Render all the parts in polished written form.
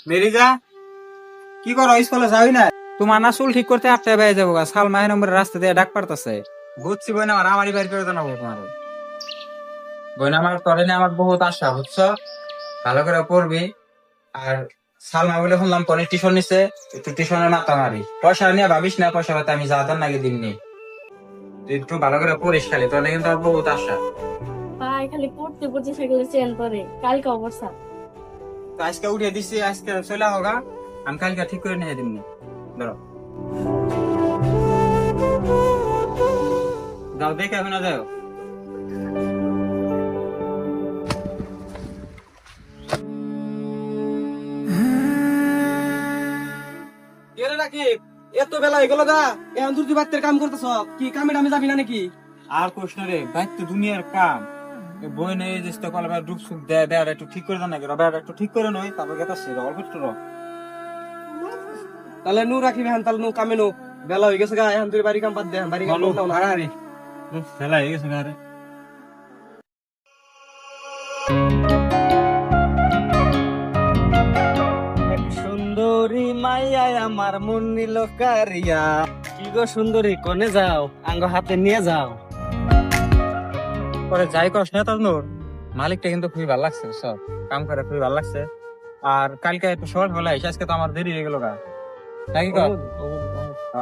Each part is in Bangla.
মেরিজা কি করো, স্কুলে যাবি না? তোমার না চুল ঠিক করতে 8টায় বেজে যাবো, সাল মাহে নম্বরের রাস্তা দিয়ে ডাক পারতেছে। বুঝছি বই না, আমারই বাইর করে জানাবো তোমার বই না। আমার তরে আমার বহুত আশা, বুঝছো? ভালো করে পড়বি। আর সালমা বলে শুনলাম পরে টিউশন নিচ্ছে, একটু টিউশনের মাথা মারি। পয়সা নিয়ে ভাবিস না, পয়সা হয়তো আমি যা দেন নাকি দিননি। তুই একটু ভালো করে পড়িস খালি, তোর কিন্তু আমার বহুত আশা। ভাই খালি পড়তে পড়তে সেগুলো চেন করে কালকে অবস্থা। তো আজকে উঠিয়ে দিচ্ছি, আজকে চলে হোগা, আমি কালকে ঠিক করে নিয়ে দিমনি। ধরো যাও, দেখে এখন যাও। এত বেলা হয়ে গেল দা, এখন তুই বাড়িতে কাম করতেছ, কি কামে টামে যাবি না নাকি? আর কোশ্চেন রে, দায়িত্ব দুনিয়ার কাম। বই নেই যে কলবার ডুব সুখ দেয়, বেড়া একটু ঠিক করে দেন নাকি, বেড়া একটু ঠিক করে নয়, তারপর গেতাছে অল্প একটু র। তাহলে নু রাখিবি হ্যাঁ, তাহলে নু কামে নু বেলা হয়ে গেছে গা, এখন তুই বাড়ি কাম বাদ দে, বাড়ি কাম নাও না। খেলা হয়ে গেছে গারে। সুন্দরী মাইয়া আমার মন নিল কারিয়া, কি গো সুন্দরী কোনে যাও, আঙ্গ হাতে নিয়ে যাও। পরে যাই কস না তার নোর, মালিকটা কিন্তু খুবই ভালো লাগছে, সব কাম করে খুবই ভালো লাগছে। আর কালকে একটু সকাল বেলা এসে, আজকে তো আমার দেরি হয়ে গেল গা, তাই কি?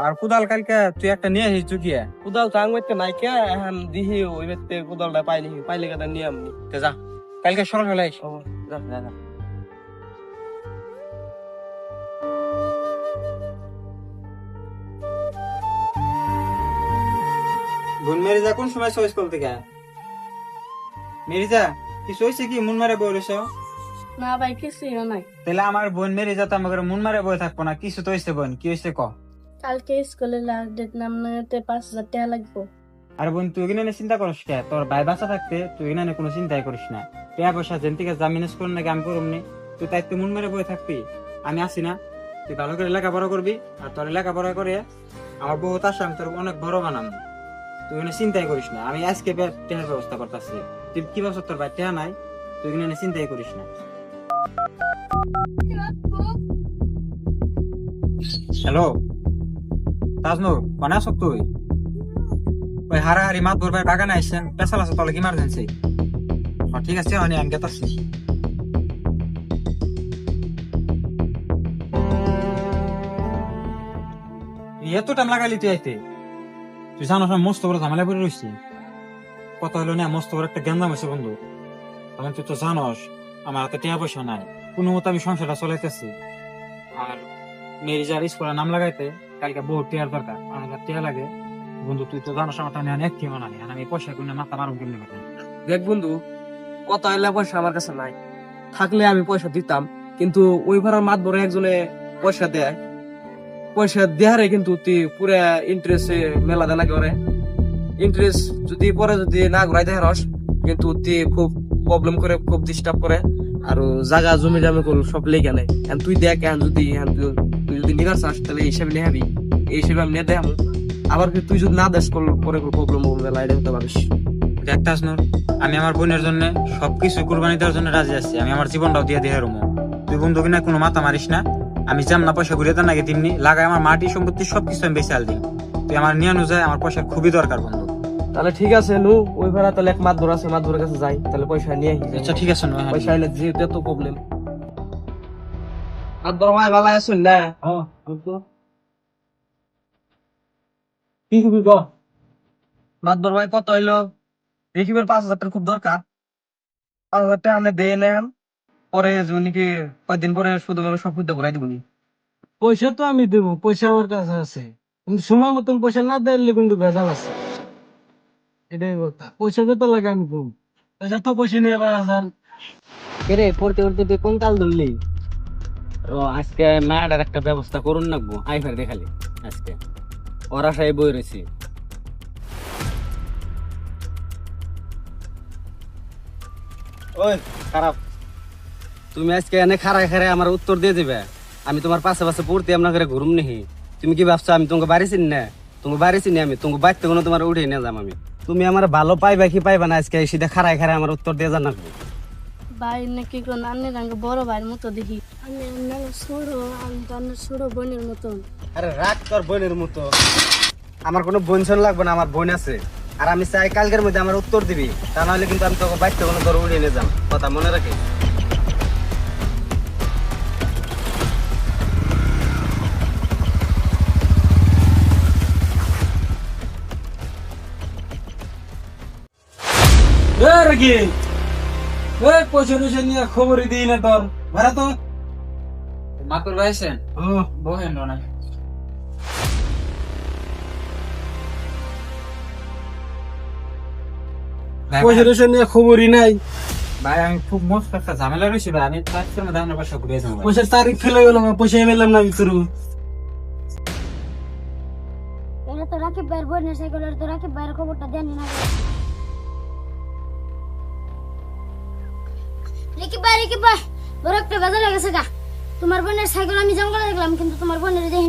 আর কুদাল কালকে তুই একটা নিয়ে আসিস চুকিয়ে। কুদাল তো আঙ্গুতে নাই কে, এখন দিহি ওই ব্যক্তি কুদালটা পাইনি, পাইলে কথা নিয়ে আমনি। যা কালকে সকাল বেলা এসে। যা যা যা। বোন মেরিজা কোন সময় সই স্কুল থেকে? মেরিজা কি সইছে, কি মন মারে বই রয়েছ? না ভাই কিছুই নাই। তাহলে আমার বোন মেরিজা তো আমাকে মন মারে বই থাকবো না, কিছু তো হয়েছে বোন, কি হয়েছে ক? কালকে স্কুলে লাস্ট ডেট নামতে 5,000 টাকা লাগবে। আর বোন তুই কিনে চিন্তা করিস কে, তোর ভাই বাচ্চা থাকতে তুই কিনে কোনো চিন্তাই করিস না। টাকা পয়সা যেন থেকে যা ম্যানেজ করুন নাকি আমি করুম নি, তুই তাই তুই মন মেরে বই থাকবি, আমি আসি না। তুই ভালো করে লেখাপড়া করবি, আর তোর লেখাপড়া করে আমার বহুত আশা, আমি তোর অনেক বড় বানাম। তুই কিনে চিন্তাই করিস না, আমি আজকে টেহার ব্যবস্থা করতেছি। তুই কি বছর তোর ভাই টেহা নাই, তুই কিনে চিন্তাই করিস না। হ্যালো তাজনুর, কোনে আছো তুই? ওই হারাহারি মাত বরবার বাগানে আইসেন, পেছাল আছে তাহলে ইমার্জেন্সি। ঠিক আছে, আমি গেতাছি। এত টাইম লাগাইলি তুই আইতে? তুই জানো মস্ত বড় ঝামেলা করে রয়েছি। কথা হলো না, মস্ত বড় একটা গ্যাঞ্জাম হয়েছে বন্ধু। কারণ তুই তো জানস আমার হাতে টাকা পয়সা নাই, কোনো মতো আমি সংসারটা চলাইতেছি। আর মেরিজার স্কুলে নাম লাগাইতে কালকে বহুত টিয়ার দরকার, 5,000 টাকা লাগে। বন্ধু তুই তো জানোস আমার টানে অনেক কিমো নাই, আমি পয়সা কিনে মাথা মারুম কেমনি কথা। দেখ বন্ধু, কত এলে পয়সা আমার কাছে নাই, থাকলে আমি পয়সা দিতাম, কিন্তু ওই ভাড়ার মাত বড় একজনে পয়সা দেয়, পয়সা দেয়ারে কিন্তু তুই পুরা ইন্টারেস্ট মেলা দেনা করে। ইন্টারেস্ট যদি পরে যদি না ঘুরাই দেয় রস, কিন্তু তুই খুব প্রবলেম করে, খুব ডিস্টার্ব করে। আর জায়গা জমি জামি সব লেগে নেই। তুই দেখ, তুই যদি নিগার চাস তাহলে এই হিসাবে নিয়ে এই হিসেবে আমি নিয়ে দেখাবো। আবার তুই যদি না দেশ পরে প্রবলেম হবে, লাইডে হতে পারিস। দেখতাস নর, আমি আমার বোনের জন্য সবকিছু কুরবানি দেওয়ার জন্য রাজি আছি, আমি আমার জীবনটাও দিয়ে দেহার রুমো। তুই বন্ধু কিনা কোনো মাথা মারিস না, আমি যেমন না পয়সা ঘুরিয়ে দেন নাকি তেমনি লাগাই, আমার মাটি সম্পত্তি সবকিছু আমি বেশি আল দিই। তুই আমার নিয়ে যায়, আমার পয়সা খুবই দরকার বন্ধু। তাহলে ঠিক আছে নু, ওই ভাড়া তাহলে এক মাত ধর আছে, মাত ধরে কাছে যাই, তাহলে পয়সা নিয়ে আসি। আচ্ছা ঠিক আছে, পয়সা আইলে যেহেতু এত প্রবলেম। মাত ধর ভাই ভালো আছেন না? কি খুবই গ মাত ধর ভাই কত হইলো দেখিবেন, 5,000 টাকা খুব দরকার। 5,000 টাকা আপনি দিয়ে নেন, পরে যদি কি কয়েকদিন পরে শুধু সব খুঁজতে ঘুরাই দিবনি। পয়সা তো আমি দেবো, পয়সা আমার কাছে আছে, কিন্তু সময় মতন পয়সা না দিলে কিন্তু ভেজাল আছে। এটাই কথা, পয়সা তো লাগে আমি দেবো। তো পয়সা নিয়ে যান। রে পড়তে পড়তে তুই কোন কাল ধরলি? ও আজকে মায়াটার একটা ব্যবস্থা করুন নাকবো, আইফার দেখালি আজকে ওর আশায় বই রয়েছি। ওই খারাপ, তুমি আজকে এনে খারায় খারায় আমার উত্তর দিয়ে দিবে। আমি তোমার পাশে পাশে পড়তে আপনার ঘরে ঘুরুম নেহি। তুমি কি ভাবছো আমি তোমাকে বাড়ি চিনি না? তোমাকে বাড়ি চিনি, আমি তোমাকে বাড়িতে কোনো তোমার উঠে নিয়ে যাম আমি। তুমি আমার ভালো পাইবা কি পাইবা না আজকে সেটা খারাই খারাই আমার উত্তর দিয়ে জানাবো। ভাই নাকি কোন আন্নের আঙ্গে বড় ভাইয়ের মতো দেখি। আমি আপনার ছোট, আমি তো আপনার ছোট বোনের মতন। আরে রাখ তোর বোনের মতো, আমার কোনো বোন শোন লাগবে না, আমার বোন আছে। আর আমি চাই কালকের মধ্যে আমার উত্তর দিবি, তা নাহলে কিন্তু আমি তোকে বাইতে কোনো তোর উড়িয়ে নিয়ে যাম, কথা মনে রাখিস। কি পয়সা টয়সা নিয়ে খবরই দিই না তোর ভাড়া তো। মাকুর ভাই আছেন? ও বহেন না। পয়সা টয়সা নিয়ে খবরই নাই। ভাই আমি খুব মস্ত একটা ঝামেলা রয়েছি ভাই, আমি আজকের মধ্যে আপনার বাসা ঘুরে যাবো ভাই। পয়সার তারিখ ফেলে গেল, পয়সা এলাম না ভিতরে। এটা তো রাকিব ভাইয়ের বোনের সাইকেল, তো রাকিব ভাইয়ের খবরটা দেন না। রাকিব ভাই বড় একটা বেজাল হয়ে গেছে গা। তোমার বোনের সাইকেল আমি জঙ্গলে দেখলাম, কিন্তু তোমার বোনের দেখি